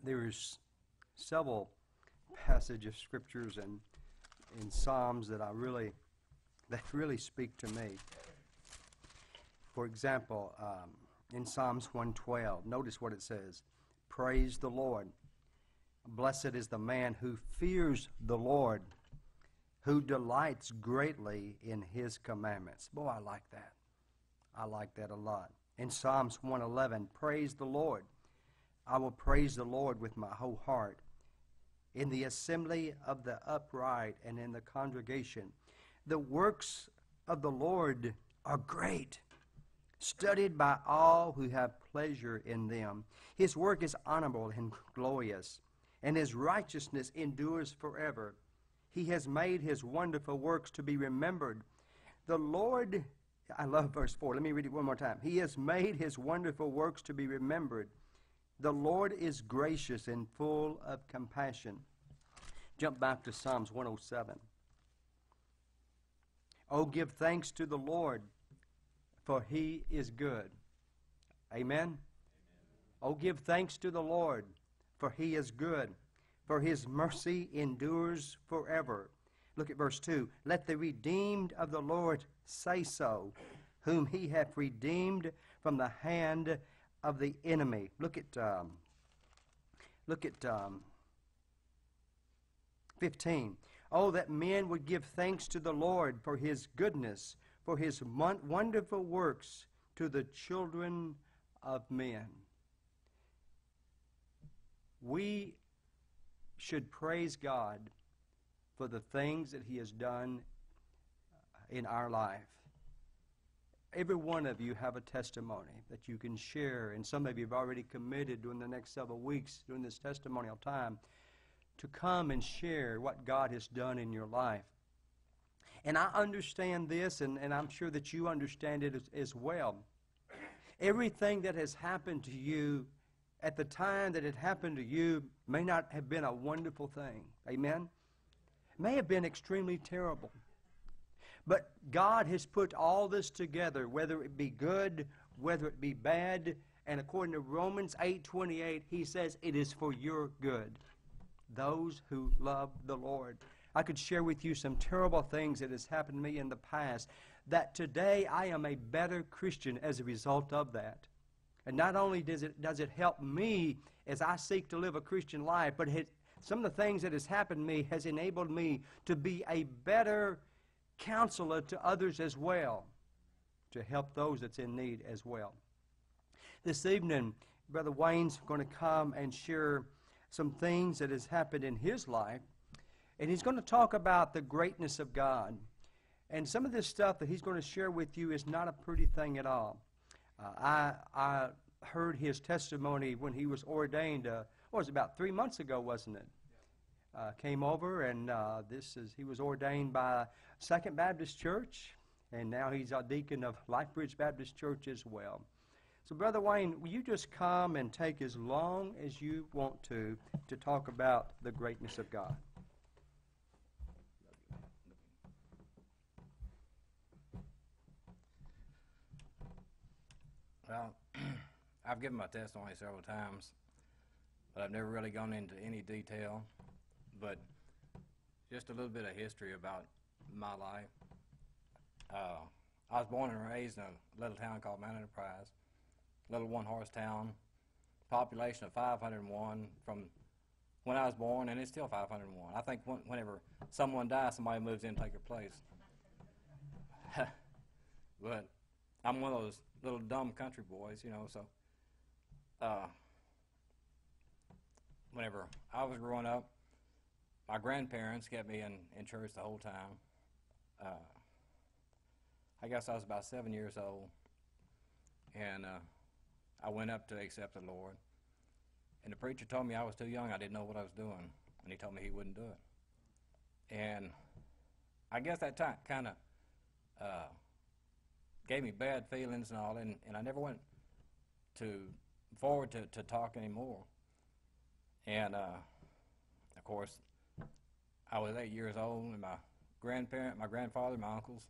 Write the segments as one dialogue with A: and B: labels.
A: There's several passages of scriptures and in Psalms that really speak to me. For example, in Psalms 112, notice what it says: "Praise the Lord. Blessed is the man who fears the Lord, who delights greatly in his commandments." Boy, I like that. I like that a lot. In Psalms 111, "Praise the Lord. I will praise the Lord with my whole heart. In the assembly of the upright and in the congregation, the works of the Lord are great, studied by all who have pleasure in them. His work is honorable and glorious, and his righteousness endures forever. He has made his wonderful works to be remembered. The Lord," I love verse 4. Let me read it one more time. "He has made his wonderful works to be remembered. The Lord is gracious and full of compassion." Jump back to Psalms 107. "Oh, give thanks to the Lord, for he is good." Amen? "Oh, give thanks to the Lord, for he is good, for his mercy endures forever." Look at verse 2. "Let the redeemed of the Lord say so, whom he hath redeemed from the hand of the enemy." Look at 15. "Oh, that men would give thanks to the Lord for his goodness, for his wonderful works to the children of men." We should praise God for the things that he has done in our life. Every one of you have a testimony that you can share, and some of you have already committed during the next several weeks, during this testimonial time, to come and share what God has done in your life. And I understand this, and I'm sure that you understand it as well. Everything that has happened to you at the time that it happened to you may not have been a wonderful thing. Amen? It may have been extremely terrible. But God has put all this together, whether it be good, whether it be bad, and according to Romans 8:28, he says it is for your good, those who love the Lord. I could share with you some terrible things that has happened to me in the past, that today I am a better Christian as a result of that. And not only does it help me as I seek to live a Christian life, but some of the things that has happened to me has enabled me to be a better counselor to others as well, to help those that's in need as well. This evening, Brother Wayne's going to come and share some things that has happened in his life, and he's going to talk about the greatness of God. And some of this stuff that he's going to share with you is not a pretty thing at all. I heard his testimony when he was ordained, what was it, about 3 months ago, wasn't it? Came over, and he was ordained by Second Baptist Church, and now he's a deacon of Lifebridge Baptist Church as well. So, Brother Wayne, will you just come and take as long as you want to talk about the greatness of God?
B: Well, I've given my testimony several times, but I've never really gone into any detail. But just a little bit of history about my life. I was born and raised in a little town called Mount Enterprise, little one-horse town, population of 501 from when I was born, and it's still 501. I think whenever someone dies, somebody moves in and takes their place. But I'm one of those little dumb country boys, so whenever I was growing up, my grandparents kept me in church the whole time. I guess I was about 7 years old, and I went up to accept the Lord. And the preacher told me I was too young, I didn't know what I was doing, and he told me he wouldn't do it. And I guess that time kind of gave me bad feelings and all, and I never went forward to talk anymore. And of course, I was 8 years old, and my grandfather, my uncles,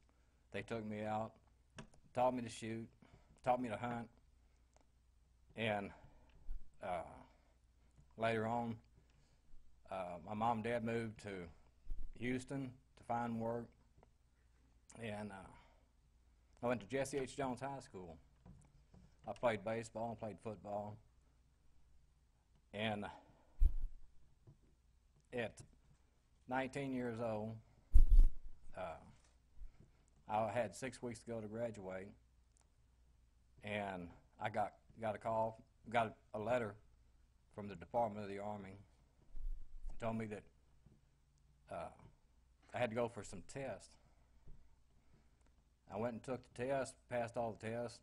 B: they took me out, taught me to shoot, taught me to hunt, and later on, my mom and dad moved to Houston to find work, and I went to Jesse H. Jones High School. I played baseball and played football, and at 19 years old, I had 6 weeks to go to graduate, and I got a letter from the Department of the Army. It told me that I had to go for some tests. I went and took the test, passed all the tests,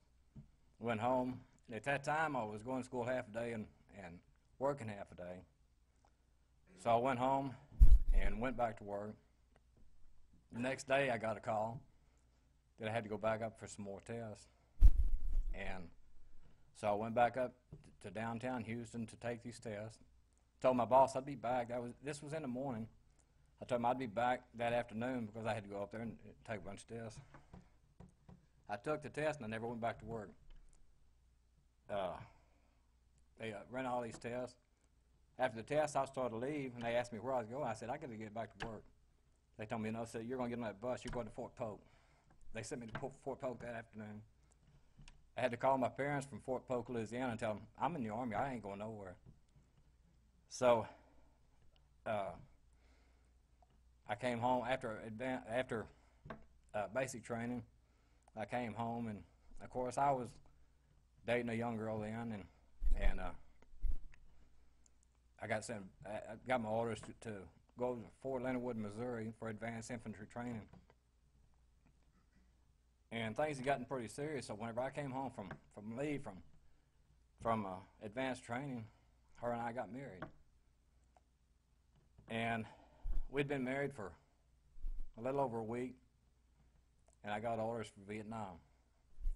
B: went home. And at that time, I was going to school half a day and working half a day. So I went home and went back to work. The next day, I got a call that I had to go back up for some more tests. And so I went back up to downtown Houston to take these tests. Told my boss I'd be back. This was in the morning. I told him I'd be back that afternoon because I had to go up there and take a bunch of tests. I took the test and I never went back to work. They ran all these tests. After the test, I started to leave, and they asked me where I was going. I said, I got to get back to work. They told me, no, said, you're going to get on that bus. You're going to Fort Polk. They sent me to Fort Polk that afternoon. I had to call my parents from Fort Polk, Louisiana, and tell them, I'm in the Army. I ain't going nowhere. So I came home after basic training. I came home, and of course I was dating a young girl then, and I got my orders to go to Fort Leonard Wood, Missouri for advanced infantry training. And things had gotten pretty serious, so whenever I came home from leave from advanced training, her and I got married. And we'd been married for a little over a week, and I got orders for Vietnam.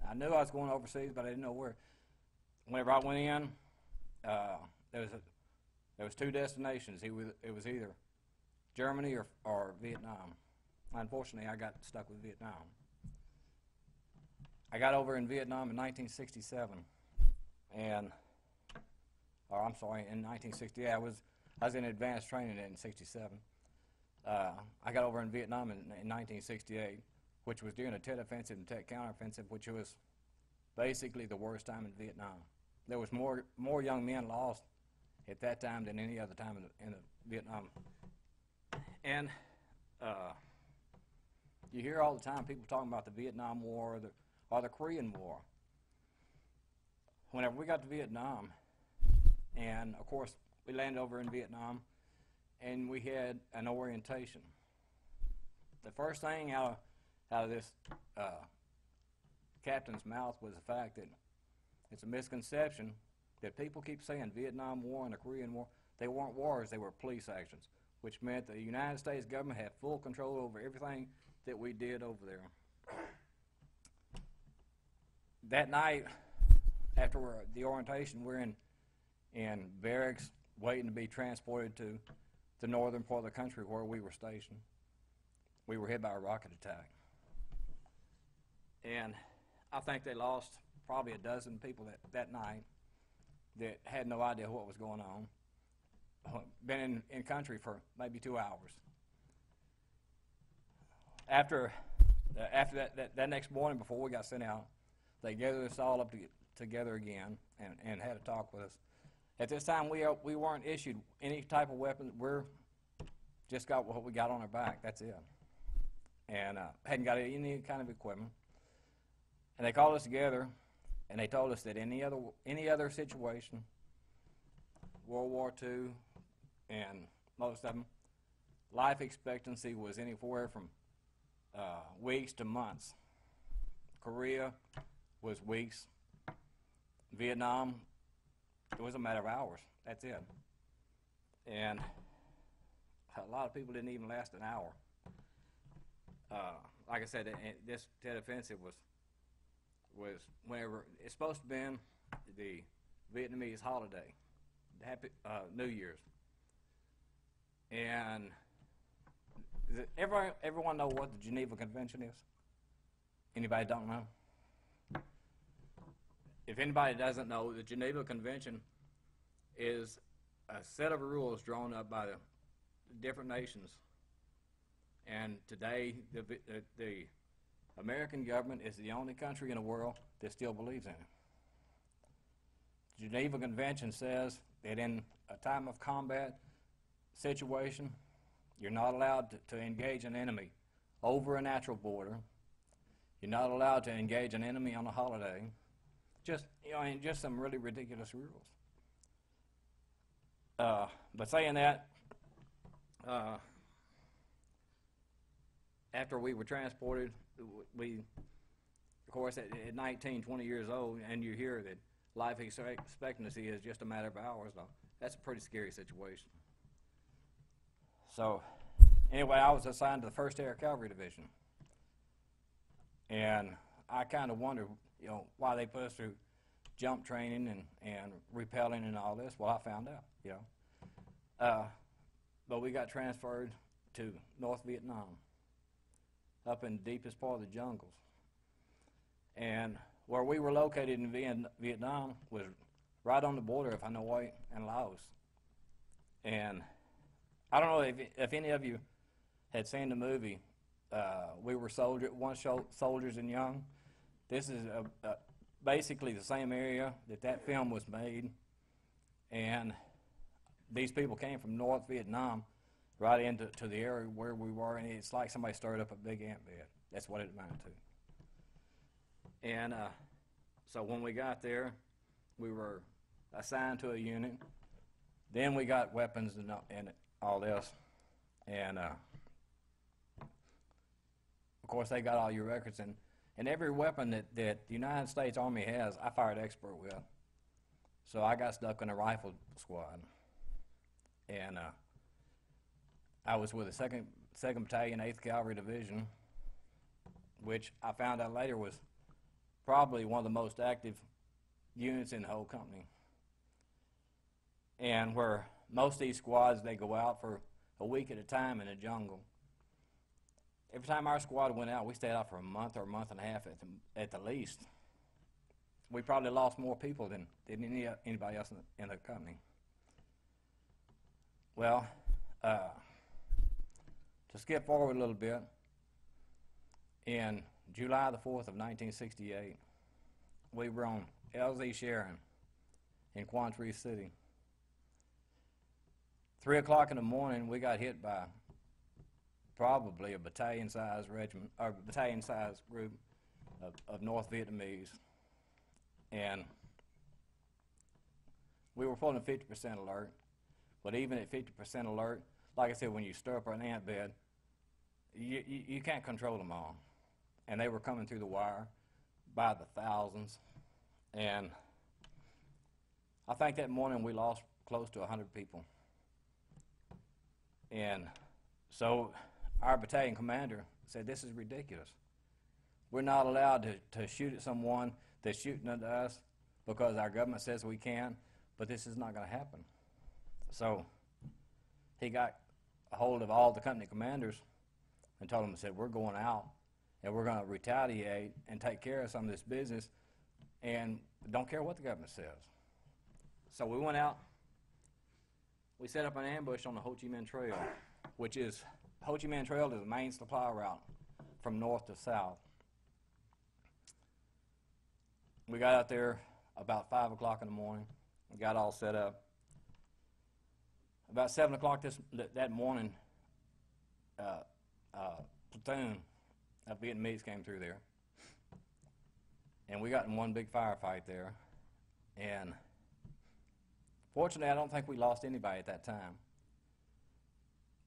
B: I knew I was going overseas, but I didn't know where. Whenever I went in, there was two destinations. It was either Germany or Vietnam. Unfortunately, I got stuck with Vietnam. I got over in Vietnam in 1967, in 1968. I was in advanced training in 67. I got over in Vietnam in 1968, which was during the Tet Offensive and Tet Counteroffensive, which was basically the worst time in Vietnam. There was more young men lost at that time than any other time in the Vietnam. And you hear all the time people talking about the Vietnam War or the Korean War. Whenever we got to Vietnam, and of course we landed over in Vietnam, and we had an orientation. The first thing out of this captain's mouth was the fact that it's a misconception that people keep saying Vietnam War and the Korean War. They weren't wars, they were police actions, which meant the United States government had full control over everything that we did over there. That night, after the orientation, we're in barracks waiting to be transported to the northern part of the country where we were stationed. We were hit by a rocket attack. And I think they lost probably a dozen people that night that had no idea what was going on. Been in country for maybe 2 hours. After that next morning before we got sent out, they gathered us all up together again and had a talk with us. At this time, we weren't issued any type of weapons. We're just got what we got on our back. That's it. And hadn't got any kind of equipment. And they called us together, and they told us that any other situation, World War II, and most of them, life expectancy was anywhere from weeks to months. Korea was weeks. Vietnam, it was a matter of hours. That's it. And a lot of people didn't even last an hour. Like I said, this Tet Offensive was whenever it's supposed to be the Vietnamese holiday, Happy New Year's. And everyone know what the Geneva Convention is? Anybody don't know? If anybody doesn't know, the Geneva Convention is a set of rules drawn up by the different nations. And today, the American government is the only country in the world that still believes in it. The Geneva Convention says that in a time of combat situation, you're not allowed to engage an enemy over a natural border. You're not allowed to engage an enemy on a holiday. Just, and just some really ridiculous rules. But saying that, after we were transported, we, of course, at 19, 20 years old, and you hear that life expectancy is just a matter of hours, though, that's a pretty scary situation. So, anyway, I was assigned to the 1st Air Cavalry Division. And I kind of wondered, why they put us through jump training and rappelling and all this. Well, I found out, but we got transferred to North Vietnam, up in the deepest part of the jungles. And where we were located in Vietnam was right on the border of Hanoi and Laos. And I don't know if any of you had seen the movie, We Were Once Soldiers and Young. This is basically the same area that film was made. And these people came from North Vietnam right into the area where we were, and it's like somebody stirred up a big ant bed. That's what it amounted to. And so when we got there, we were assigned to a unit. Then we got weapons and all this. And of course, they got all your records. And every weapon that the United States Army has, I fired expert with. So I got stuck in a rifle squad. And I was with the 2nd Battalion, 8th Cavalry Division, which I found out later was probably one of the most active units in the whole company. And where most of these squads, they go out for a week at a time in the jungle. Every time our squad went out, we stayed out for a month or a month and a half at the least. We probably lost more people than anybody else in the company. Well, to skip forward a little bit, in July the 4th of 1968, we were on LZ Sharon in Quang Tri City. 3 o'clock in the morning, we got hit by probably a battalion-sized regiment, or battalion-sized group of North Vietnamese. And we were pulling 50% alert, but even at 50% alert, like I said, when you stir up an ant bed, you can't control them all. And they were coming through the wire by the thousands. And I think that morning we lost close to 100 people. And so our battalion commander said, "This is ridiculous. We're not allowed to shoot at someone that's shooting at us because our government says we can, but this is not going to happen." So he got a hold of all the company commanders and told them, said, "We're going out and we're going to retaliate and take care of some of this business and don't care what the government says." So we went out. We set up an ambush on the Ho Chi Minh Trail, which is, Ho Chi Minh Trail is the main supply route from north to south. We got out there about 5 o'clock in the morning. We got all set up. About 7 o'clock that morning, platoon of Vietnamese came through there. And we got in one big firefight there. And fortunately, I don't think we lost anybody at that time.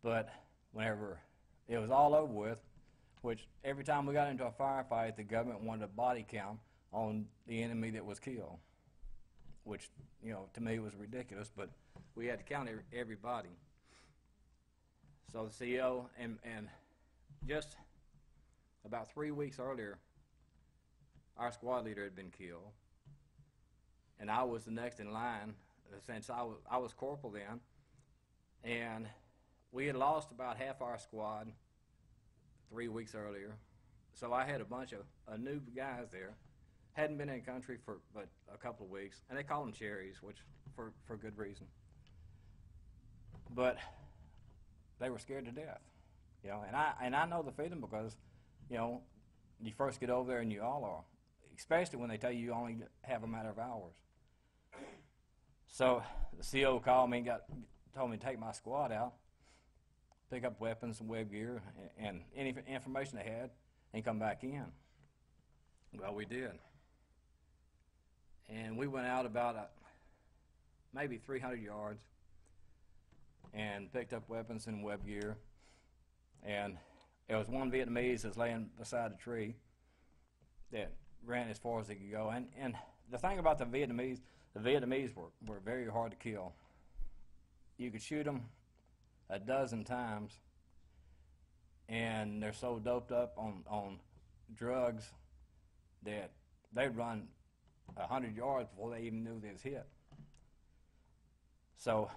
B: But whenever it was all over with, which every time we got into a firefight, the government wanted a body count on the enemy that was killed, which, to me was ridiculous, but we had to count every body. So the CO, and just about 3 weeks earlier, our squad leader had been killed, and I was the next in line, since I was corporal then, and we had lost about half our squad 3 weeks earlier, so I had a bunch of new guys there, hadn't been in the country for but a couple of weeks, and they call them cherries, which for good reason. but they were scared to death, you know. And I know the feeling because, you know, you first get over there and you all are, especially when they tell you only have a matter of hours. So the CO called me and told me to take my squad out, pick up weapons and web gear and any information they had, and come back in. Well, we did. And we went out about maybe 300 yards and picked up weapons and web gear. And there was one Vietnamese that's laying beside a tree that ran as far as he could go. And the thing about the Vietnamese were very hard to kill. You could shoot them a dozen times, and they're so doped up on drugs that they'd run 100 yards before they even knew they was hit. So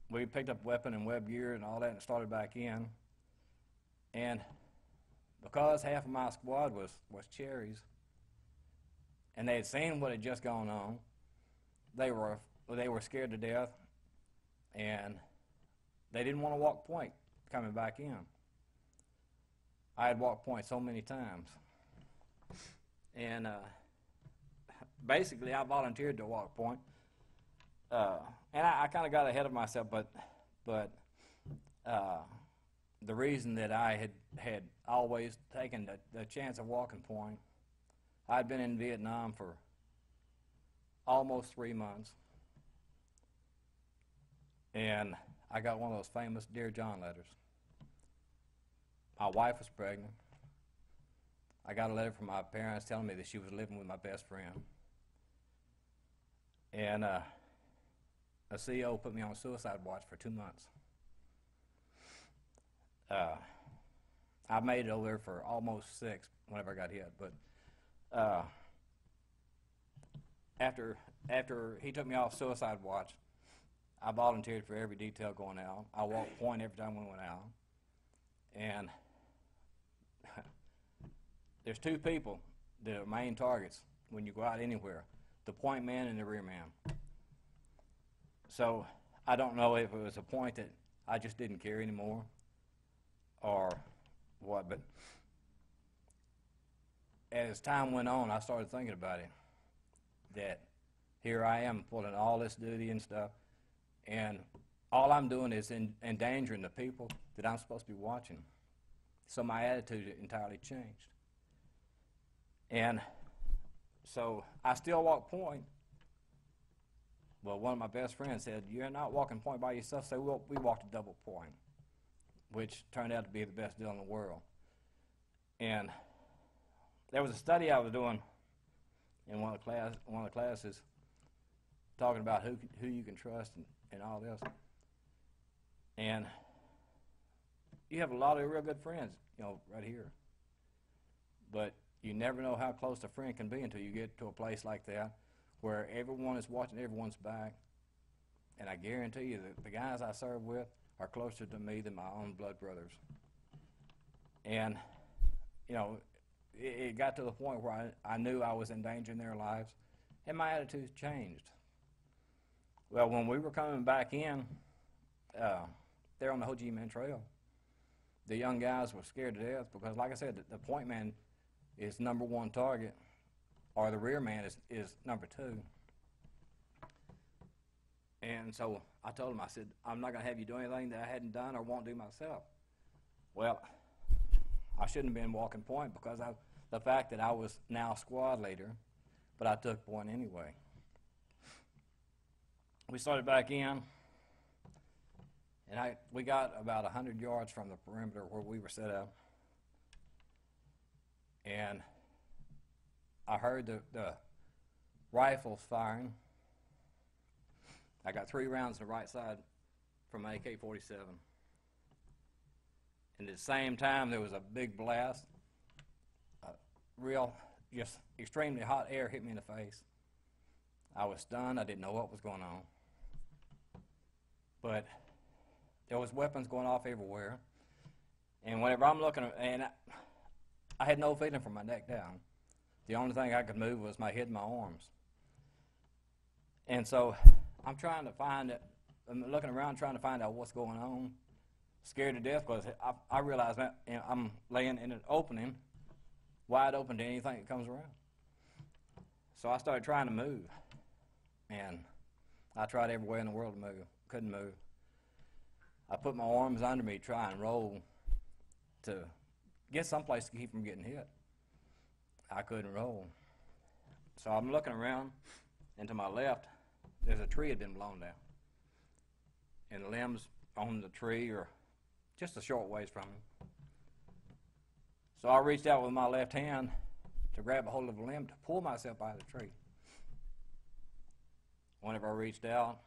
B: we picked up weapon and web gear and all that and started back in. And because half of my squad was cherries, and they had seen what had just gone on, they were scared to death, and they didn't want to walk point coming back in. I had walked point so many times. And basically I volunteered to walk point. And I kind of got ahead of myself, but the reason that I had always taken the chance of walking point, I'd been in Vietnam for almost 3 months, and I got one of those famous Dear John letters. My wife was pregnant. I got a letter from my parents telling me that she was living with my best friend. And a CEO put me on suicide watch for 2 months. I made it over there for almost 6 whenever I got hit, but after he took me off suicide watch, I volunteered for every detail going out. I walked point every time we went out. And there's 2 people that are main targets when you go out anywhere, the point man and the rear man. So I don't know if it was a point that I just didn't care anymore or what, but as time went on, I started thinking about it, that here I am pulling all this duty and stuff, and all I'm doing is endangering the people that I'm supposed to be watching. So my attitude entirely changed. And so I still walk point. Well, one of my best friends said, "You're not walking point by yourself." So we walked a double point, which turned out to be the best deal in the world. And there was a study I was doing in one of the classes, talking about who you can trust and all this. And you have a lot of real good friends, you know, right here. But you never know how close a friend can be until you get to a place like that where everyone is watching everyone's back. And I guarantee you that the guys I serve with are closer to me than my own blood brothers. And, you know, it got to the point where I knew I was endangering their lives, and my attitude changed. Well, when we were coming back in, there on the Ho Chi Minh Trail, the young guys were scared to death because, like I said, the point man is number 1 target, or the rear man is number 2. And so I told them, I said, "I'm not going to have you do anything that I hadn't done or won't do myself." Well, I shouldn't have been walking point because of the fact that I was now squad leader, but I took point anyway. We started back in, and we got about 100 yards from the perimeter where we were set up, and I heard the rifles firing. I got 3 rounds on the right side from my AK-47. And at the same time, there was a big blast. Real, just extremely hot air hit me in the face. I was stunned. I didn't know what was going on. But there was weapons going off everywhere. And whenever I'm looking, and I had no feeling from my neck down. The only thing I could move was my head and my arms. And so I'm trying to find I'm looking around trying to find out what's going on, scared to death because I realize that I'm laying in an opening, wide open to anything that comes around. So I started trying to move, and I tried every way in the world to move. Couldn't move. I put my arms under me, try and roll to get someplace to keep from getting hit. I couldn't roll. So I'm looking around, and to my left, there's a tree that had been blown down. And the limbs on the tree are just a short ways from me. So I reached out with my left hand to grab a hold of a limb to pull myself out of the tree. Whenever I reached out,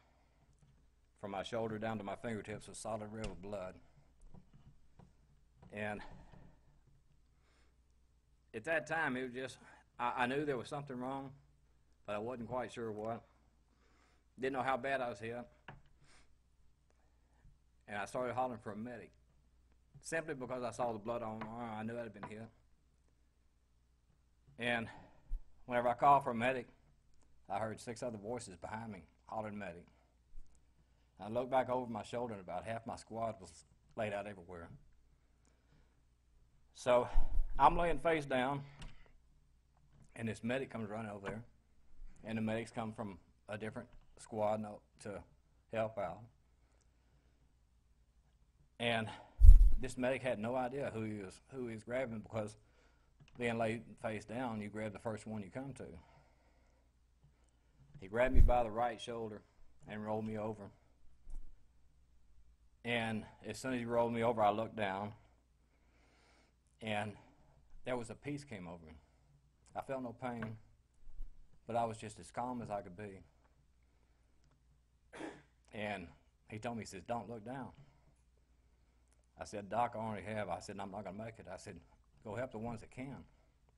B: from my shoulder down to my fingertips, a solid river of blood. And at that time, it was just, I knew there was something wrong, but I wasn't quite sure what. Didn't know how bad I was hit. And I started hollering for a medic, simply because I saw the blood on my arm. I knew I had been hit. And whenever I called for a medic, I heard 6 other voices behind me hollering medic. I looked back over my shoulder, and about half my squad was laid out everywhere. So I'm laying face down, and this medic comes running over there, and the medics come from a different squad to help out. And this medic had no idea who he was grabbing, because being laid face down, you grab the first one you come to. He grabbed me by the right shoulder and rolled me over. And as soon as he rolled me over, I looked down, and there was a peace came over me. I felt no pain, but I was just as calm as I could be. And he told me, he says, "Don't look down." I said, "Doc, I already have." I said, "I'm not going to make it." I said, "Go help the ones that can."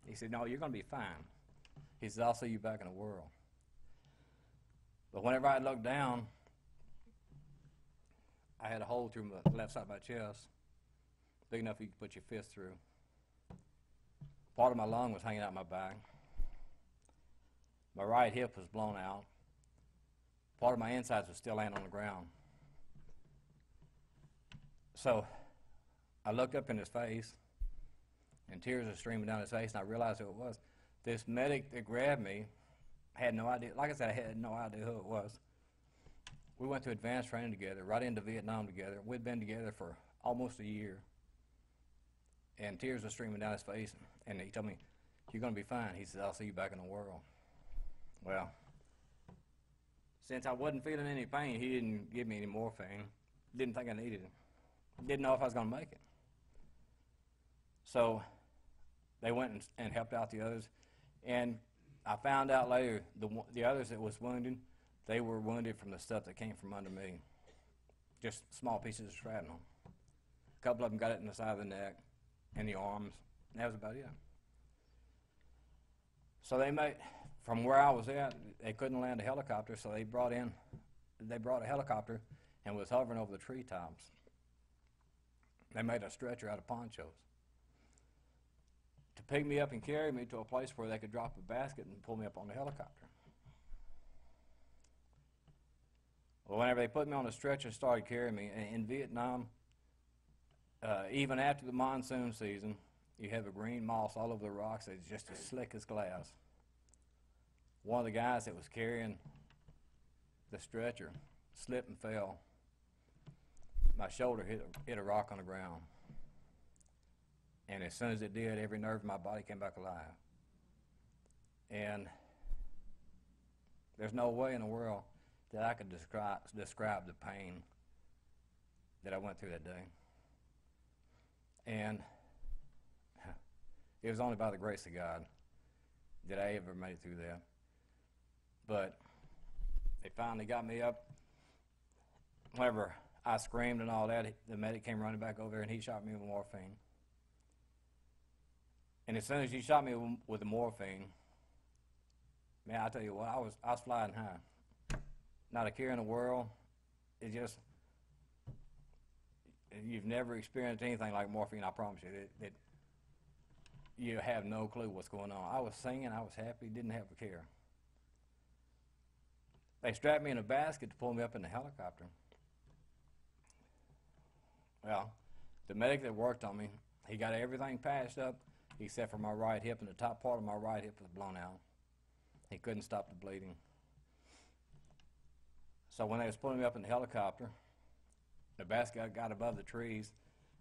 B: He said, "No, you're going to be fine." He said, "I'll see you back in the world." But whenever I looked down, I had a hole through the left side of my chest, big enough you could put your fist through. Part of my lung was hanging out my back. My right hip was blown out. Part of my insides was still laying on the ground. So I looked up in his face, and tears were streaming down his face, and I realized who it was. This medic that grabbed me had no idea. Like I said, I had no idea who it was. We went to advanced training together, right into Vietnam together. We'd been together for almost a year. And tears were streaming down his face, and he told me, "You're going to be fine." He said, "I'll see you back in the world." Well, since I wasn't feeling any pain, he didn't give me any morphine. Didn't think I needed it. Didn't know if I was going to make it. So they went and helped out the others. And I found out later, the others that was wounded, they were wounded from the stuff that came from under me. Just small pieces of shrapnel. A couple of them got it in the side of the neck and the arms, and that was about it. So from where I was at, they couldn't land a helicopter, so they brought a helicopter and was hovering over the treetops. They made a stretcher out of ponchos to pick me up and carry me to a place where they could drop a basket and pull me up on the helicopter. Well, whenever they put me on a stretcher and started carrying me, in Vietnam, even after the monsoon season, you have a green moss all over the rocks that's just as slick as glass. One of the guys that was carrying the stretcher slipped and fell. My shoulder hit a rock on the ground. And as soon as it did, every nerve in my body came back alive. And there's no way in the world that I could describe the pain that I went through that day. And it was only by the grace of God that I ever made it through that. But they finally got me up. Whenever I screamed and all that, the medic came running back over there, and he shot me with morphine. And as soon as he shot me with the morphine, man, I tell you what, I was flying high. Not a care in the world. It just, you've never experienced anything like morphine, I promise you. That you have no clue what's going on. I was singing, I was happy, didn't have a care. They strapped me in a basket to pull me up in the helicopter. Well, the medic that worked on me, he got everything patched up except for my right hip, and the top part of my right hip was blown out. He couldn't stop the bleeding. So when they was pulling me up in the helicopter, the basket got above the trees,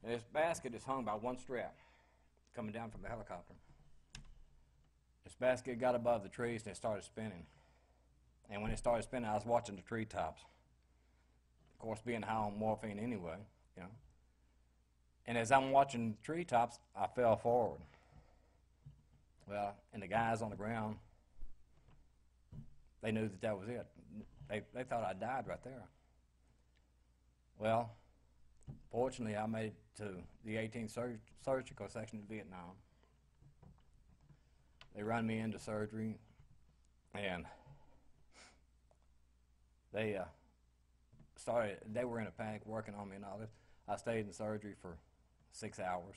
B: and this basket is hung by one strap coming down from the helicopter. This basket got above the trees and it started spinning. And when it started spinning, I was watching the treetops. Of course, being high on morphine anyway, you know. And as I'm watching the treetops, I fell forward. Well, and the guys on the ground, they knew that was it. They thought I died right there. Well, fortunately, I made it to the 18th Surgical Section of Vietnam. They run me into surgery, and they were in a panic working on me and all this. I stayed in surgery for 6 hours.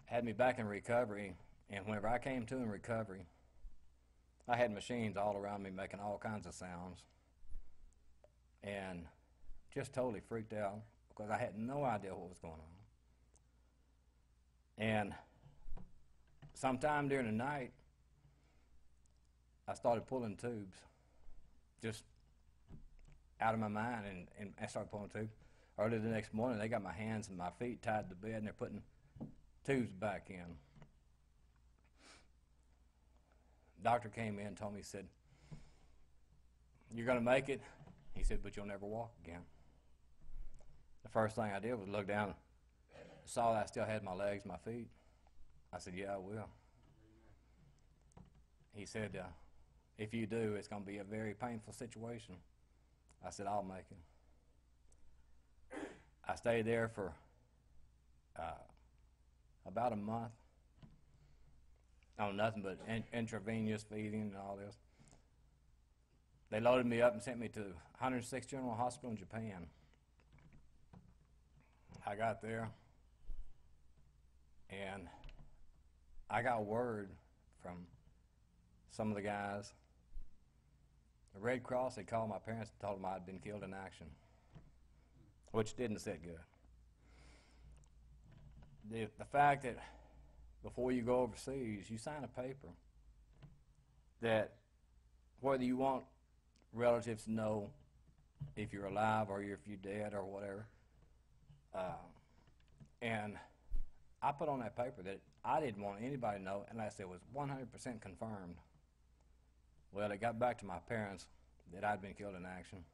B: Had me back in recovery, and whenever I came to in recovery, I had machines all around me making all kinds of sounds, and just totally freaked out because I had no idea what was going on. And sometime during the night, I started pulling tubes, just out of my mind, and I started pulling tubes. Early the next morning, they got my hands and my feet tied to the bed, and they're putting tubes back in. Doctor came in and told me, he said, "You're going to make it." He said, "But you'll never walk again." The first thing I did was look down, saw that I still had my legs, my feet. I said, "Yeah, I will." He said, "If you do, it's going to be a very painful situation." I said, "I'll make it." I stayed there for about a month on nothing but intravenous feeding and all this. They loaded me up and sent me to 106th General Hospital in Japan. I got there, and I got word from some of the guys. The Red Cross had called my parents and told them I'd been killed in action, which didn't sit good. The fact that before you go overseas, you sign a paper that whether you want relatives to know if you're alive or if you're dead or whatever, and I put on that paper that I didn't want anybody to know unless it was 100% confirmed. Well, it got back to my parents that I'd been killed in action.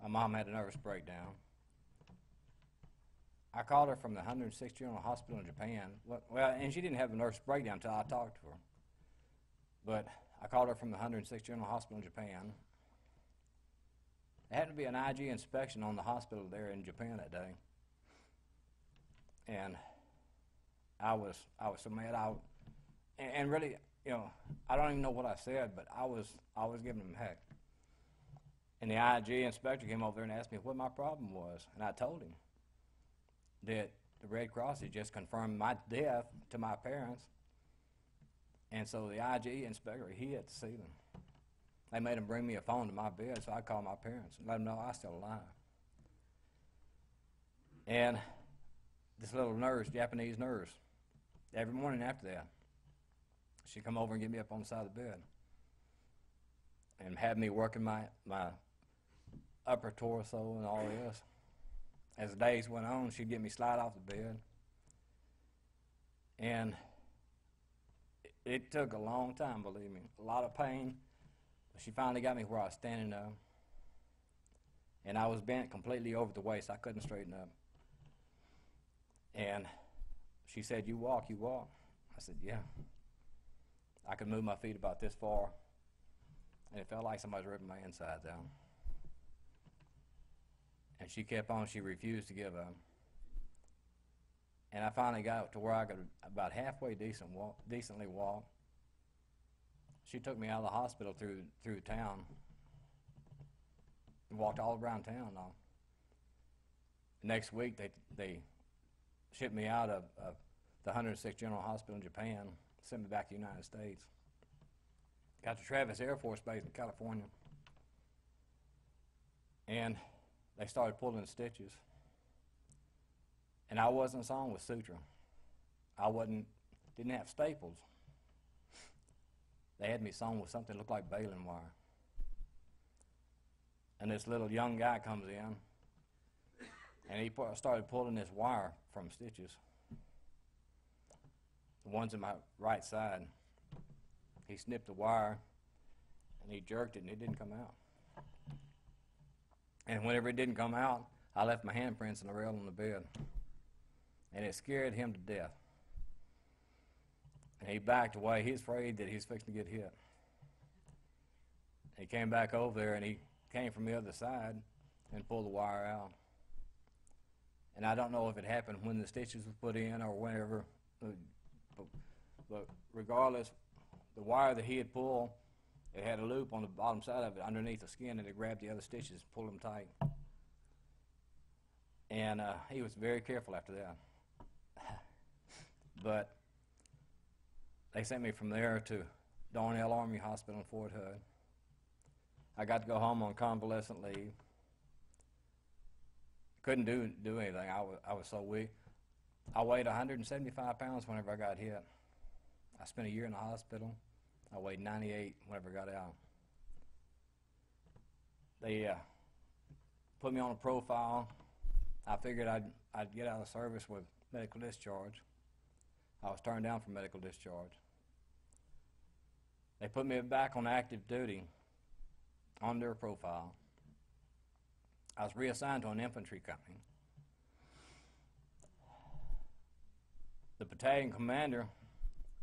B: My mom had a nervous breakdown. I called her from the 106th General Hospital in Japan. Well, and she didn't have a nervous breakdown until I talked to her. But I called her from the 106th General Hospital in Japan. There had to be an IG inspection on the hospital there in Japan that day. And I was so mad. And really, you know, I don't even know what I said, but I was giving them heck. And the IG inspector came over there and asked me what my problem was, and I told him that the Red Cross had just confirmed my death to my parents, and so the IG inspector, he had to see them. They made him bring me a phone to my bed, so I called my parents and let them know I was still alive. And this little nurse, Japanese nurse, every morning after that, she'd come over and get me up on the side of the bed and have me working my upper torso and all this. As the days went on, she'd get me slide off the bed. And it took a long time, believe me, a lot of pain. But she finally got me where I was standing up. And I was bent completely over the waist. I couldn't straighten up. And she said, "You walk, you walk." I said, "Yeah." I could move my feet about this far, and it felt like somebody was ripping my insides out. And she kept on. She refused to give up. And I finally got to where I could about halfway decently walk. She took me out of the hospital through town and walked all around town. Now, next week, they shipped me out of the 106th General Hospital in Japan, sent me back to the United States. Got to Travis Air Force Base in California. And they started pulling stitches. And I wasn't sewn with suture. Didn't have staples. They had me sewn with something that looked like baling wire. And this little young guy comes in, and he started pulling this wire from stitches. The ones in my right side. He snipped the wire, and he jerked it, and it didn't come out. And whenever it didn't come out, I left my handprints in the rail on the bed. And it scared him to death. And he backed away. He was afraid that he was fixing to get hit. He came back over there, and he came from the other side and pulled the wire out. And I don't know if it happened when the stitches were put in or whenever, but regardless, the wire that he had pulled, it had a loop on the bottom side of it underneath the skin, and it grabbed the other stitches and pulled them tight. And he was very careful after that. But they sent me from there to Darnell Army Hospital in Fort Hood. I got to go home on convalescent leave. Couldn't do anything. I was so weak. I weighed 175 pounds whenever I got hit. I spent a year in the hospital. I weighed 98 whenever I got out. They put me on a profile. I figured I'd get out of service with medical discharge. I was turned down for medical discharge. They put me back on active duty on their profile. I was reassigned to an infantry company. The battalion commander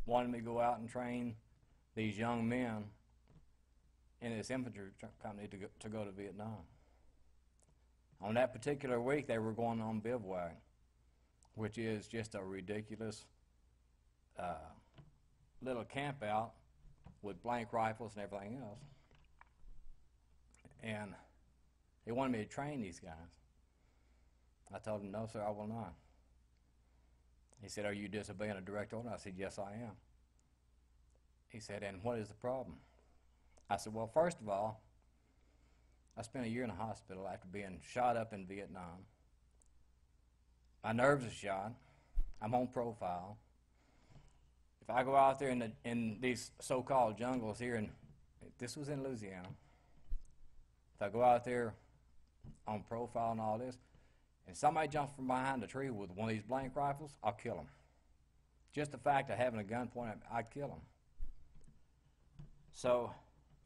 B: wanted me to go out and train these young men in this infantry company to go to Vietnam. On that particular week, they were going on bivouac, which is just a ridiculous little camp out with blank rifles and everything else. And they wanted me to train these guys. I told him, no, sir, I will not. He said, are you disobeying a direct order? I said, yes, I am. He said, and what is the problem? I said, well, first of all, I spent a year in the hospital after being shot up in Vietnam. My nerves are shot. I'm on profile. If I go out there in these so-called jungles here, and this was in Louisiana, if I go out there on profile and all this, and somebody jumps from behind a tree with one of these blank rifles, I'll kill him. Just the fact of having a gun pointed at me, I'd kill him. So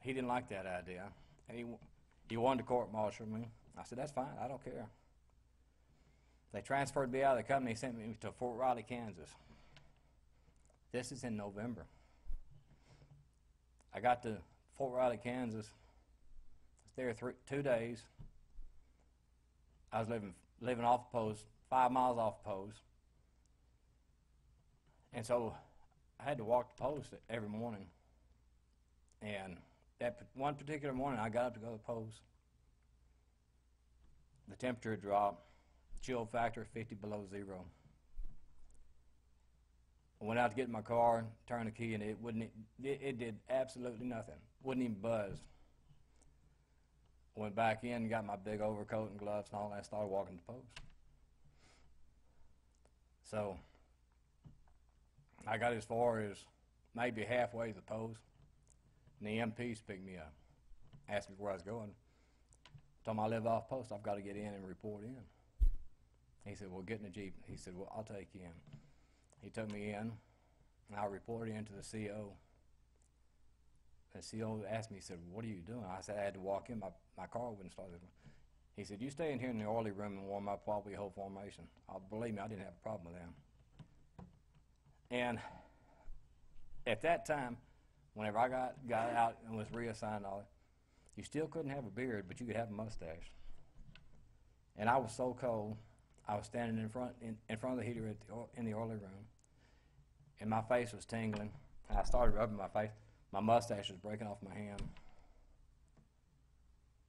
B: he didn't like that idea. And he wanted to court-martial me. I said, that's fine, I don't care. They transferred me out of the company, sent me to Fort Riley, Kansas. This is in November. I got to Fort Riley, Kansas. I was there 2 days. I was living off post, 5 miles off post. And so I had to walk the post every morning. And that one particular morning, I got up to go to the post. The temperature had dropped, chill factor 50 below zero. I went out to get in my car, turned the key, and it did absolutely nothing. Wouldn't even buzz. Went back in, got my big overcoat and gloves and all that, started walking the post. So I got as far as maybe halfway to the post, and the MPs picked me up, asked me where I was going. Told him I live off post, I've got to get in and report in. He said, well, get in the Jeep. He said, well, I'll take you in. He took me in, and I reported in to the CO. The CO asked me, he said, what are you doing? I said, I had to walk in, my car wouldn't start. He said, you stay in here in the oily room and warm up while we hold formation. Believe me, I didn't have a problem with that. And at that time, whenever I got out and was reassigned all that, you still couldn't have a beard, but you could have a mustache. And I was so cold, I was standing in front of the heater in the oily room, and my face was tingling. And I started rubbing my face. My mustache was breaking off my hand.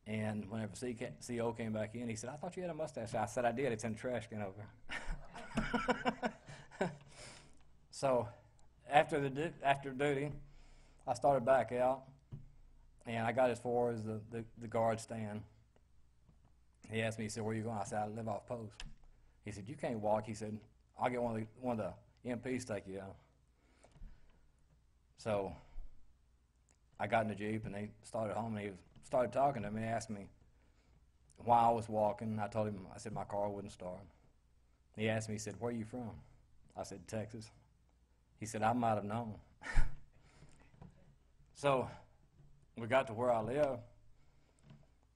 B: And whenever CO came back in, he said, I thought you had a mustache. I said, I did. It's in the trash can over there. So after duty, I started back out, and I got as far as the guard stand. He asked me, he said, where you going? I said, I live off post. He said, you can't walk. He said, I'll get one of the MPs to take you out. So I got in the Jeep, and they started home, and he started talking to me, asked me why I was walking. I told him, I said, my car wouldn't start. He asked me, he said, where are you from? I said, Texas. He said, I might have known. So we got to where I live,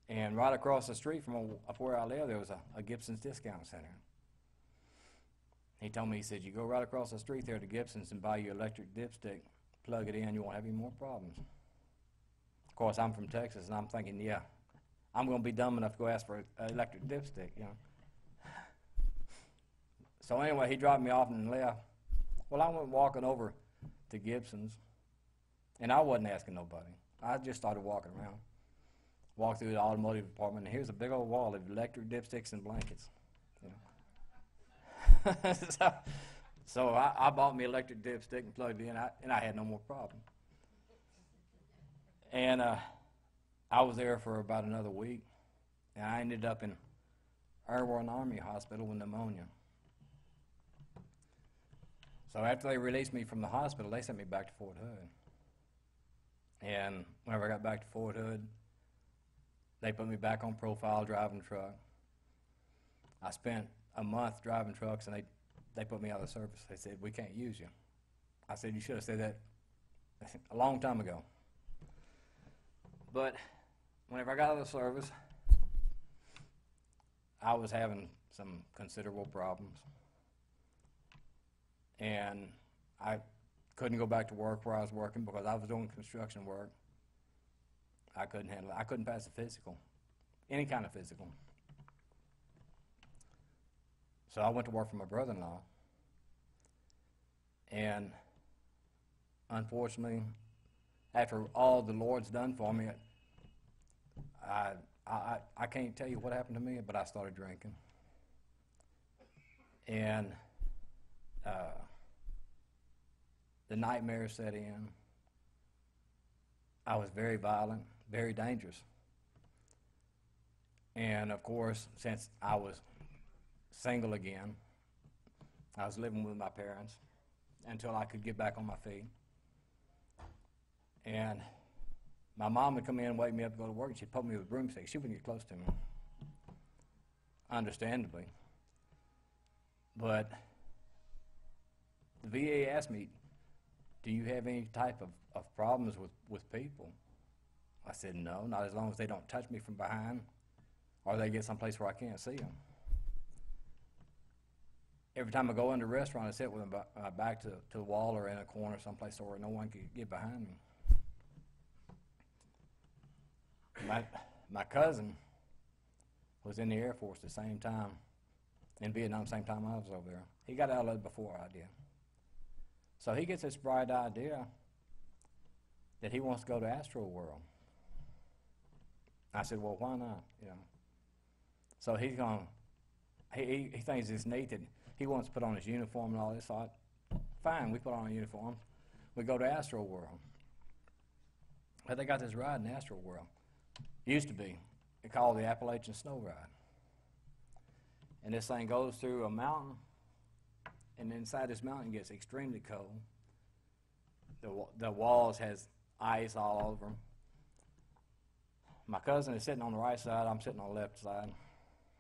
B: and right across the street from where I live, there was a Gibson's Discount Center. He told me, he said, you go right across the street there to Gibson's and buy your electric dipstick, plug it in, you won't have any more problems. Of course, I'm from Texas, and I'm thinking, yeah, I'm going to be dumb enough to go ask for an electric dipstick, you know. So anyway, he dropped me off and left. Well, I went walking over to Gibson's, and I wasn't asking nobody. I just started walking around. Walked through the automotive department, and here's a big old wall of electric dipsticks and blankets. You know. so I bought me electric dipstick and plugged it in, and I had no more problem. And I was there for about another week, and I ended up in Airborne Army Hospital with pneumonia. So after they released me from the hospital, they sent me back to Fort Hood. And whenever I got back to Fort Hood, they put me back on profile driving the truck. I spent a month driving trucks, and they put me out of service. They said, we can't use you. I said, you should have said that a long time ago. But whenever I got out of the service, I was having some considerable problems. And I couldn't go back to work where I was working because I was doing construction work. I couldn't handle it. I couldn't pass the physical, any kind of physical. So I went to work for my brother-in-law. And unfortunately, after all the Lord's done for me, I can't tell you what happened to me, but I started drinking. And the nightmares set in. I was very violent, very dangerous. And of course, since I was single again, I was living with my parents until I could get back on my feet. And my mom would come in and wake me up to go to work, and she'd poke me with a broomstick. She wouldn't get close to me, understandably. But the VA asked me, do you have any type of problems with people? I said, no, not as long as they don't touch me from behind or they get someplace where I can't see them. Every time I go into a restaurant, I sit with my back to the wall or in a corner someplace where no one can get behind me. My cousin was in the Air Force the same time, in Vietnam, same time I was over there. He got out of it before I did. So he gets this bright idea that he wants to go to Astro World. I said, well, why not? You know. So he's going. He thinks it's neat that he wants to put on his uniform and all this. So fine, we put on our uniforms. We go to Astro World. But they got this ride in Astro World. Used to be. They call it the Appalachian Snow Ride. And this thing goes through a mountain, and inside this mountain it gets extremely cold. The walls has ice all over them. My cousin is sitting on the right side, I'm sitting on the left side,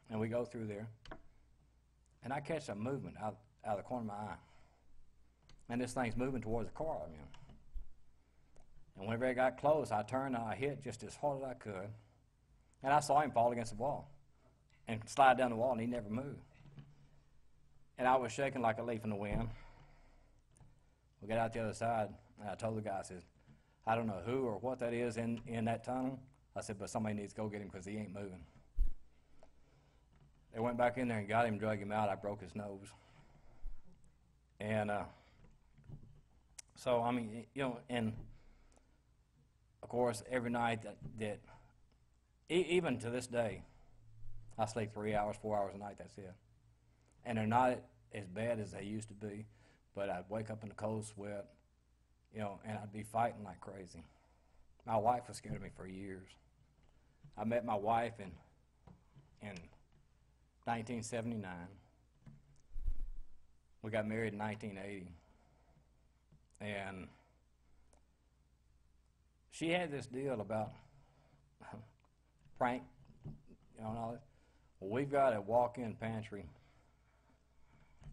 B: and we go through there. And I catch some movement out of the corner of my eye. And this thing's moving towards the car I'm in. And whenever it got close, I turned and I hit just as hard as I could. And I saw him fall against the wall and slide down the wall, and he never moved. And I was shaking like a leaf in the wind. We got out the other side, and I told the guy, I said, I don't know who or what that is in that tunnel. I said, but somebody needs to go get him because he ain't moving. They went back in there and got him, drug him out. I broke his nose. And so, I mean, you know, and of course, every night that even to this day, I sleep 3 hours, 4 hours a night, that's it. And they're not as bad as they used to be, but I'd wake up in a cold sweat, you know, and I'd be fighting like crazy. My wife was scared of me for years. I met my wife in 1979. We got married in 1980. And she had this deal about prank, and all that. Well, we've got a walk-in pantry,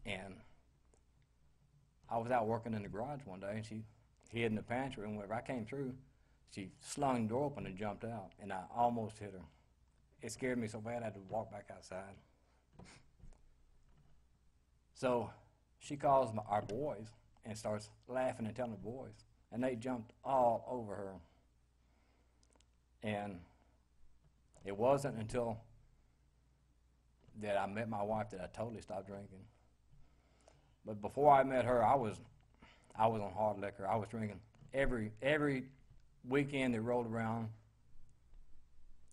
B: and I was out working in the garage one day, and she hid in the pantry, and whenever I came through, she slung the door open and jumped out, and I almost hit her. It scared me so bad I had to walk back outside. So she calls our boys and starts laughing and telling the boys, and they jumped all over her. And it wasn't until that I met my wife that I totally stopped drinking. But before I met her, I was on hard liquor. I was drinking every weekend that rolled around.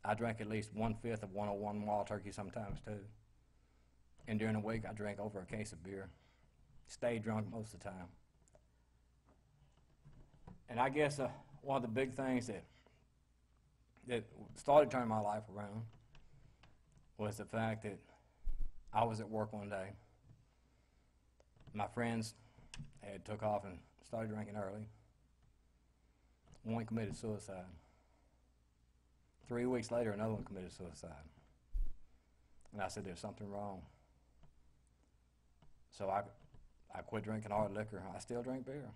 B: I drank at least 1/5 of 101 Wild Turkey, sometimes too. And during the week, I drank over a case of beer. Stayed drunk most of the time. And I guess one of the big things that started turning my life around was the fact that I was at work one day. My friends had took off and started drinking early. One committed suicide. 3 weeks later, another one committed suicide. And I said, there's something wrong. So I quit drinking hard liquor. I still drink beer.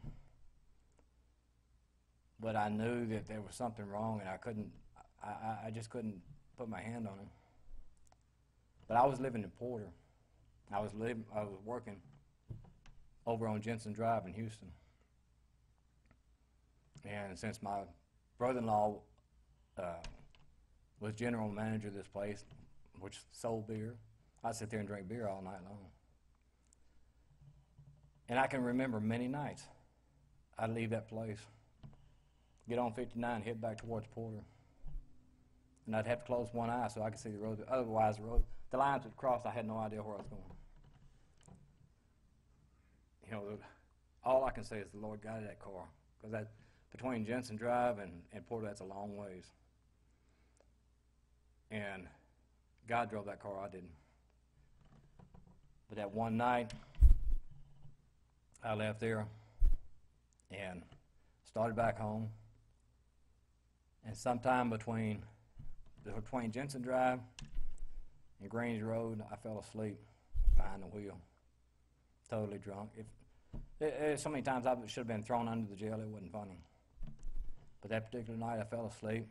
B: But I knew that there was something wrong, and I just couldn't put my hand on it. But I was living in Porter. I was working over on Jensen Drive in Houston. And since my brother-in-law was general manager of this place, which sold beer, I'd sit there and drink beer all night long. And I can remember many nights I'd leave that place, get on 59, head back towards Porter. And I'd have to close one eye so I could see the road. Otherwise, the lines would cross. I had no idea where I was going. You know, all I can say is the Lord guided that car, because that between Jensen Drive and Porter, that's a long ways. And God drove that car, I didn't. But that one night, I left there and started back home. And sometime between Jensen Drive and Grange Road, I fell asleep behind the wheel, totally drunk. So many times I should have been thrown under the jail, it wasn't funny. But that particular night I fell asleep,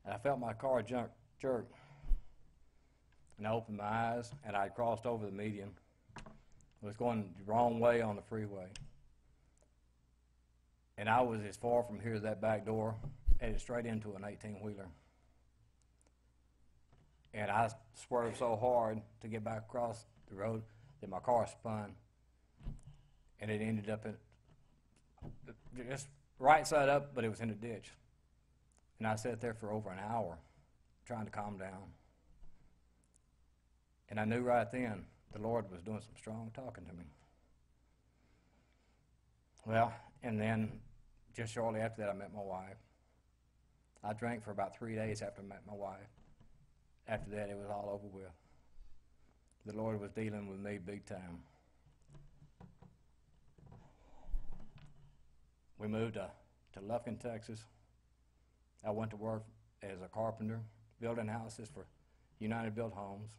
B: and I felt my car jerk. And I opened my eyes, and I had crossed over the median. I was going the wrong way on the freeway. And I was as far from here as that back door, headed straight into an 18-wheeler. And I swerved so hard to get back across the road that my car spun. And it ended up just right side up, but it was in a ditch. And I sat there for over an hour trying to calm down. And I knew right then the Lord was doing some strong talking to me. Well, and then just shortly after that, I met my wife. I drank for about 3 days after I met my wife. After that, it was all over with. The Lord was dealing with me big time. We moved to Lufkin, Texas. I went to work as a carpenter, building houses for United Built Homes.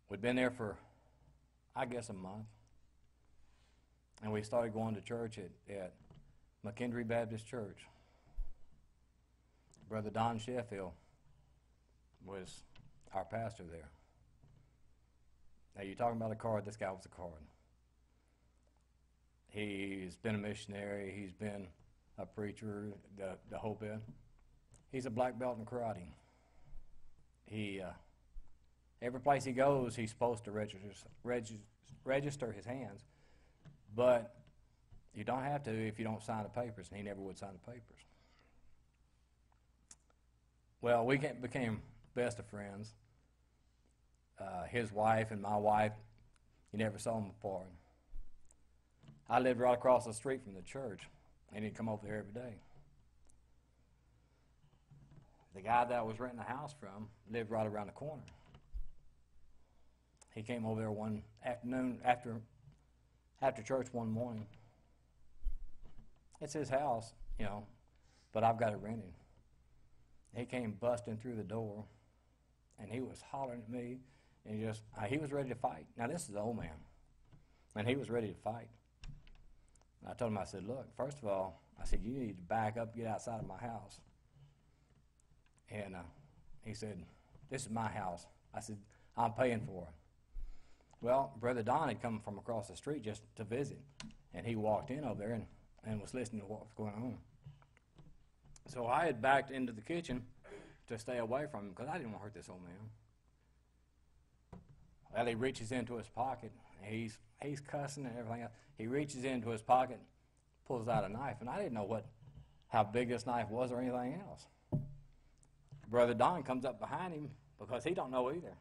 B: We'd been there for, I guess, a month. And we started going to church at McKendree Baptist Church. Brother Don Sheffield was our pastor there. Now, you're talking about a card, this guy was a card. He's been a missionary, he's been a preacher, the whole bit. He's a black belt in karate. Every place he goes, he's supposed to register his hands, but you don't have to if you don't sign the papers, and he never would sign the papers. Well, we became best of friends. His wife and my wife, you never saw them apart. I lived right across the street from the church, and he'd come over there every day. The guy that I was renting a house from lived right around the corner. He came over there one afternoon after church one morning. It's his house, but I've got it rented. He came busting through the door, and he was hollering at me, and he was ready to fight. Now, this is an old man, and he was ready to fight. And I told him, I said, look, first of all, I said, you need to back up, get outside of my house. And he said, this is my house. I said, I'm paying for it. Well, Brother Don had come from across the street just to visit, and he walked in over there and was listening to what was going on. So I had backed into the kitchen to stay away from him because I didn't want to hurt this old man. Well, he reaches into his pocket. He's cussing and everything else. He reaches into his pocket, pulls out a knife, and I didn't know how big this knife was or anything else. Brother Don comes up behind him because he don't know either.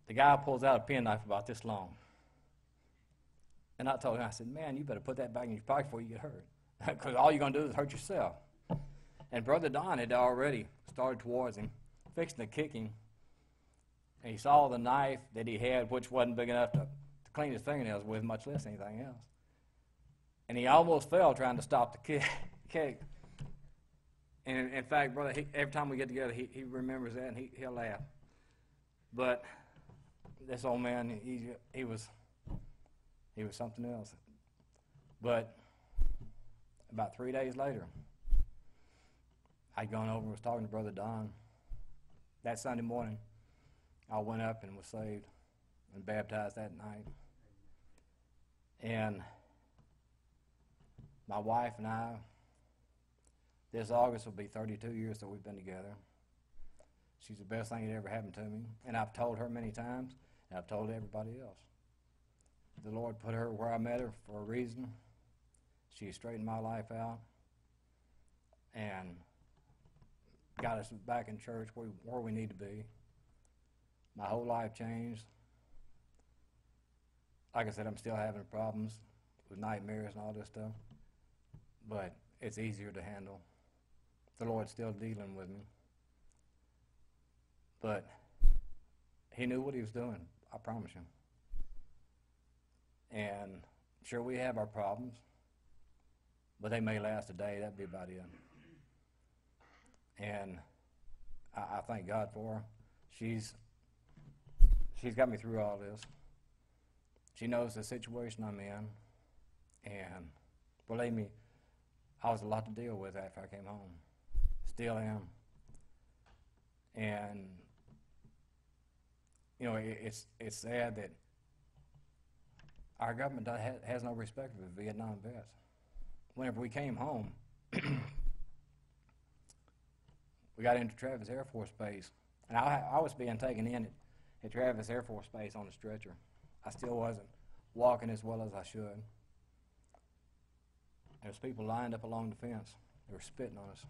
B: The guy pulls out a penknife about this long. And I told him, I said, man, you better put that back in your pocket before you get hurt. Because all you're going to do is hurt yourself. And Brother Don had already started towards him, fixing to kick him. And he saw the knife that he had, which wasn't big enough to clean his fingernails with, much less anything else. And he almost fell trying to stop the kick. And in fact, brother, every time we get together, he remembers that, and he'll laugh. But this old man, he was something else. But about 3 days later, I'd gone over and was talking to Brother Don. That Sunday morning, I went up and was saved and baptized that night. And my wife and I, this August will be 32 years that we've been together. She's the best thing that ever happened to me. And I've told her many times, and I've told everybody else. The Lord put her where I met her for a reason. She straightened my life out and got us back in church where we need to be. My whole life changed. Like I said, I'm still having problems with nightmares and all this stuff, but it's easier to handle. The Lord's still dealing with me. But he knew what he was doing, I promise you. And sure, we have our problems, but they may last a day. That'd be about it. And I thank God for her. She's got me through all this. She knows the situation I'm in. And believe me, I was a lot to deal with after I came home. Still am. And, it's sad that our government has no respect for the Vietnam vets. Whenever we came home, we got into Travis Air Force Base, and I was being taken in at Travis Air Force Base on a stretcher. I still wasn't walking as well as I should. There's people lined up along the fence. They were spitting on us.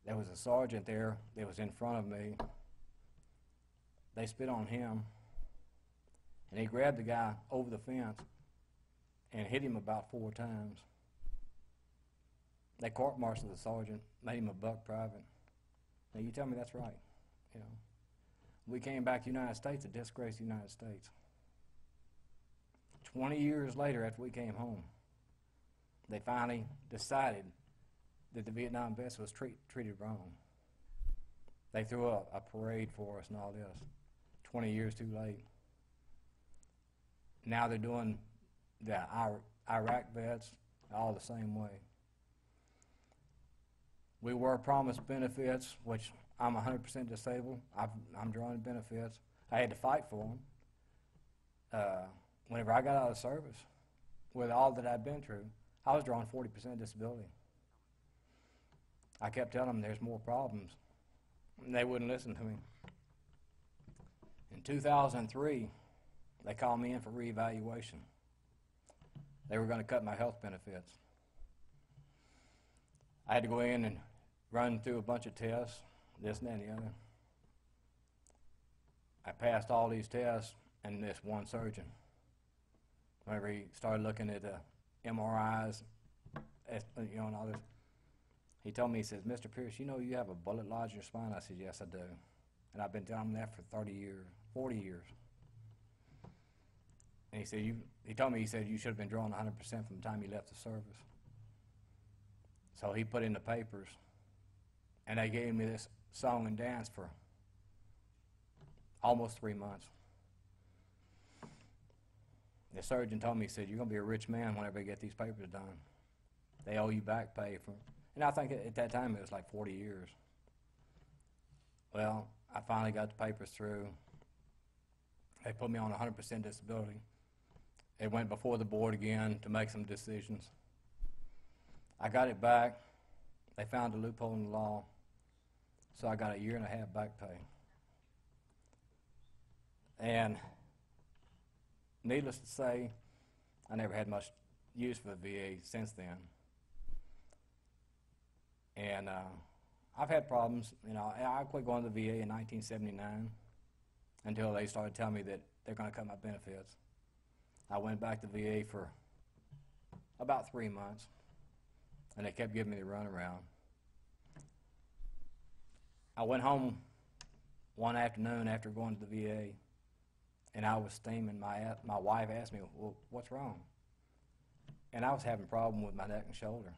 B: There was a sergeant there that was in front of me. They spit on him, and he grabbed the guy over the fence and hit him about 4 times. They court-martialed the sergeant, made him a buck private. Now, you tell me that's right. We came back to the United States to disgrace the United States. 20 years later, after we came home, they finally decided that the Vietnam vets was treated wrong. They threw a parade for us and all this. 20 years too late. Now they're doing the Iraq vets all the same way. We were promised benefits, which I'm 100% disabled. I'm drawing benefits. I had to fight for them. Whenever I got out of service, with all that I'd been through, I was drawing 40% disability. I kept telling them there's more problems, and they wouldn't listen to me. In 2003, they called me in for reevaluation. They were going to cut my health benefits. I had to go in and run through a bunch of tests, this and that and the other. I passed all these tests, and this one surgeon, whenever he started looking at the MRIs, and all this, He told me, he says, Mr. Pierce, you know you have a bullet lodged in your spine? I said, yes, I do. And I've been telling him that for 30 years, 40 years. And he said, he told me, he said, you should have been drawing 100% from the time you left the service. So he put in the papers, and they gave me this song and dance for almost 3 months. The surgeon told me, he said, you're going to be a rich man whenever you get these papers done. They owe you back pay for, and I think at that time it was like 40 years. Well, I finally got the papers through. They put me on 100% disability. It went before the board again to make some decisions. I got it back. They found a loophole in the law, so I got 1.5 years back pay. And needless to say, I never had much use for the VA since then. And I've had problems. You know, I quit going to the VA in 1979 until they started telling me that they're going to cut my benefits. I went back to VA for about 3 months, and they kept giving me the runaround. I went home one afternoon after going to the VA, and I was steaming. My wife asked me, well, what's wrong? And I was having a problem with my neck and shoulder.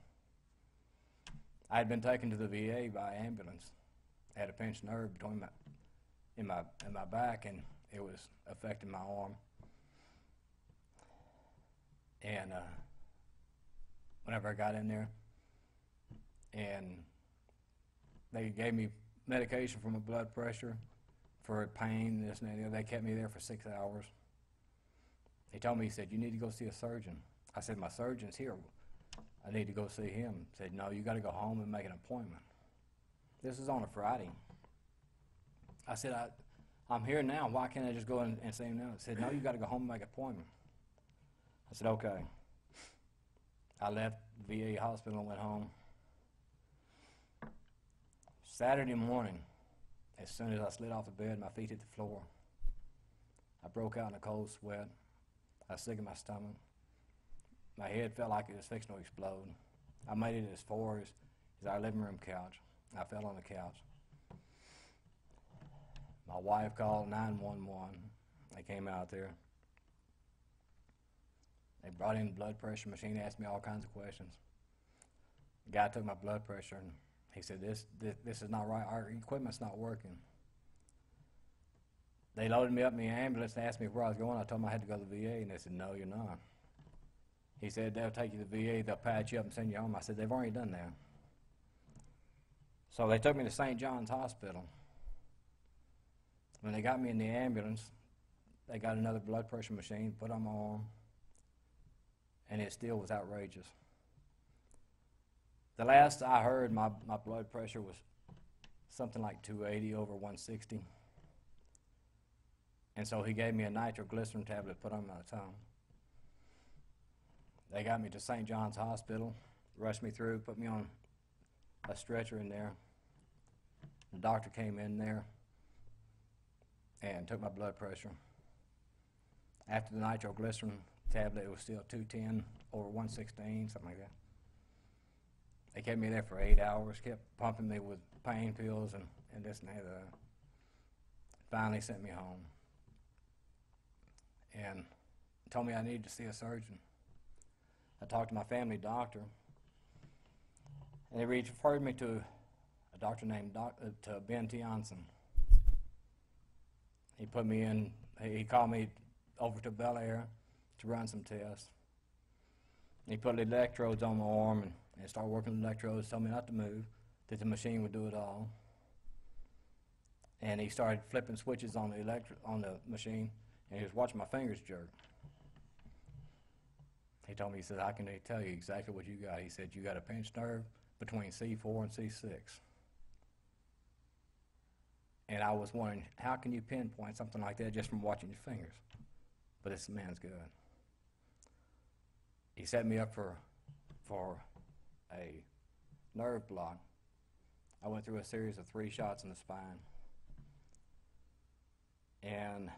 B: I had been taken to the VA by ambulance. I had a pinched nerve between in my back, and it was affecting my arm. And whenever I got in there, and they gave me medication for my blood pressure, for pain, this and that, they kept me there for 6 hours. He told me, he said, you need to go see a surgeon. I said, my surgeon's here. I need to go see him. He said, no, you got to go home and make an appointment. This was on a Friday. I said, I'm here now. Why can't I just go and see him now? He said, no, you got to go home and make an appointment. I said, okay. I left the VA hospital and went home. Saturday morning, as soon as I slid off the bed, my feet hit the floor. I broke out in a cold sweat. I was sick in my stomach. My head felt like it was fixing to explode. I made it as far as our living room couch. I fell on the couch. My wife called 911. They came out there. They brought in the blood pressure machine, asked me all kinds of questions. The guy took my blood pressure, and he said, this is not right. Our equipment's not working. They loaded me up in the ambulance and asked me where I was going. I told them I had to go to the VA, and they said, no, you're not. He said, they'll take you to the VA, they'll patch you up and send you home. I said, they've already done that. So they took me to St. John's Hospital. When they got me in the ambulance, they got another blood pressure machine, put on my arm, and it still was outrageous. The last I heard, my blood pressure was something like 280 over 160. And so he gave me a nitroglycerin tablet to put on my tongue. They got me to St. John's Hospital, rushed me through, put me on a stretcher in there. The doctor came in there and took my blood pressure. After the nitroglycerin tablet, it was still 210 over 116, something like that. They kept me there for 8 hours, kept pumping me with pain pills and this and that. Finally sent me home and told me I needed to see a surgeon. I talked to my family doctor, and they referred me to a doctor named to Ben Tianson. He put me in, he called me over to Bel Air to run some tests. He put the electrodes on my arm and started working the electrodes, told me not to move, that the machine would do it all. And he started flipping switches on the machine, and he was watching my fingers jerk. He told me, he said, I can tell you exactly what you got. He said, you got a pinched nerve between C4 and C6. And I was wondering, how can you pinpoint something like that just from watching your fingers? But this man's good. He set me up for a nerve block. I went through a series of 3 shots in the spine. And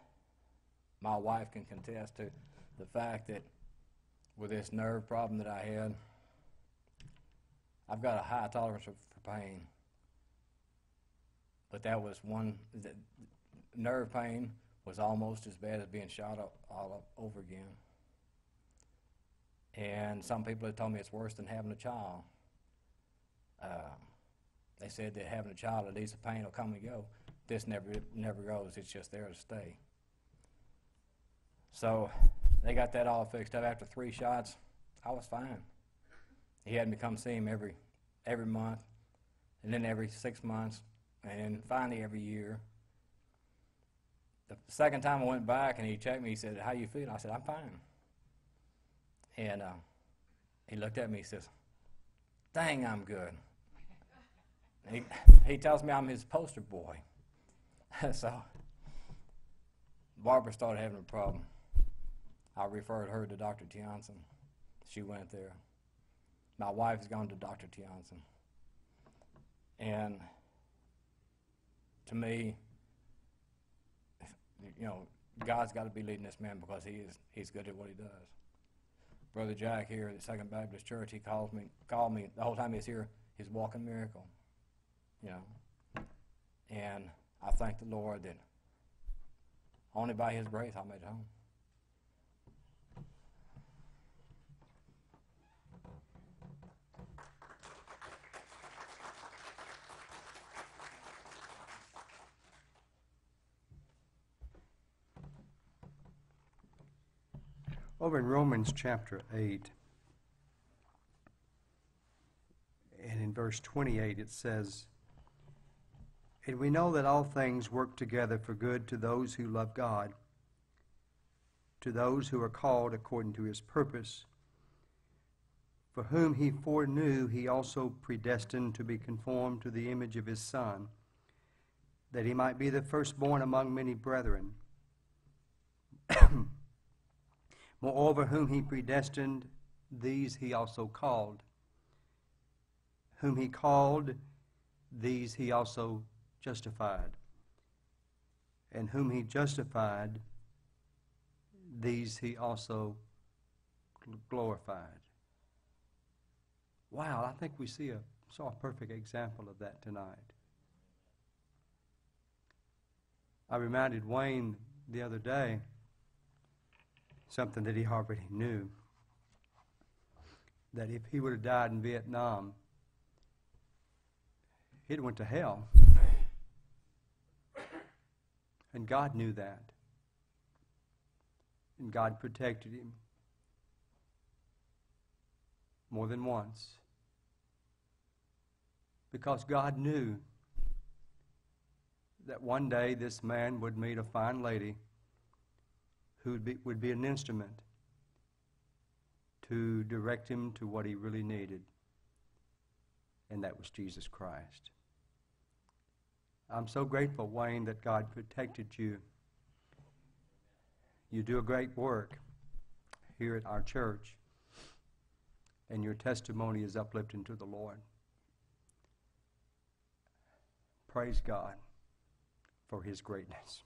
B: my wife can contest to the fact that with this nerve problem that I had, I've got a high tolerance for pain. But that was the nerve pain was almost as bad as being shot up all over again. And some people have told me it's worse than having a child. They said that having a child, at least the pain will come and go. This never goes. It's just there to stay. So they got that all fixed up. After 3 shots, I was fine. He had me come see him every month, and then every 6 months, and then finally every year. The second time I went back and he checked me, he said, "How you feeling?" I said, "I'm fine." And he looked at me, he says, "Dang, I'm good." He tells me I'm his poster boy. So Barbara started having a problem. I referred her to Dr. Tianson. She went there. My wife has gone to Dr. Tianson. And to me, you know, God's got to be leading this man because he's good at what he does. Brother Jack here at the Second Baptist Church, he called me the whole time he's here, his walking miracle. You know. And I thank the Lord that only by his grace I made it home.
A: Over in Romans chapter 8, and in verse 28 it says, "And we know that all things work together for good to those who love God, to those who are called according to his purpose. For whom he foreknew, he also predestined to be conformed to the image of his Son, that he might be the firstborn among many brethren. Moreover, whom he predestined, these he also called. Whom he called, these he also justified. And whom he justified, these he also glorified." Wow, I think we saw a perfect example of that tonight. I reminded Wayne the other day something that he already knew, that if he would have died in Vietnam, he'd went to hell. And God knew that. And God protected him more than once. Because God knew that one day this man would meet a fine lady who would be an instrument to direct him to what he really needed, and that was Jesus Christ. I'm so grateful, Wayne, that God protected you. You do a great work here at our church, and your testimony is uplifting to the Lord. Praise God for his greatness.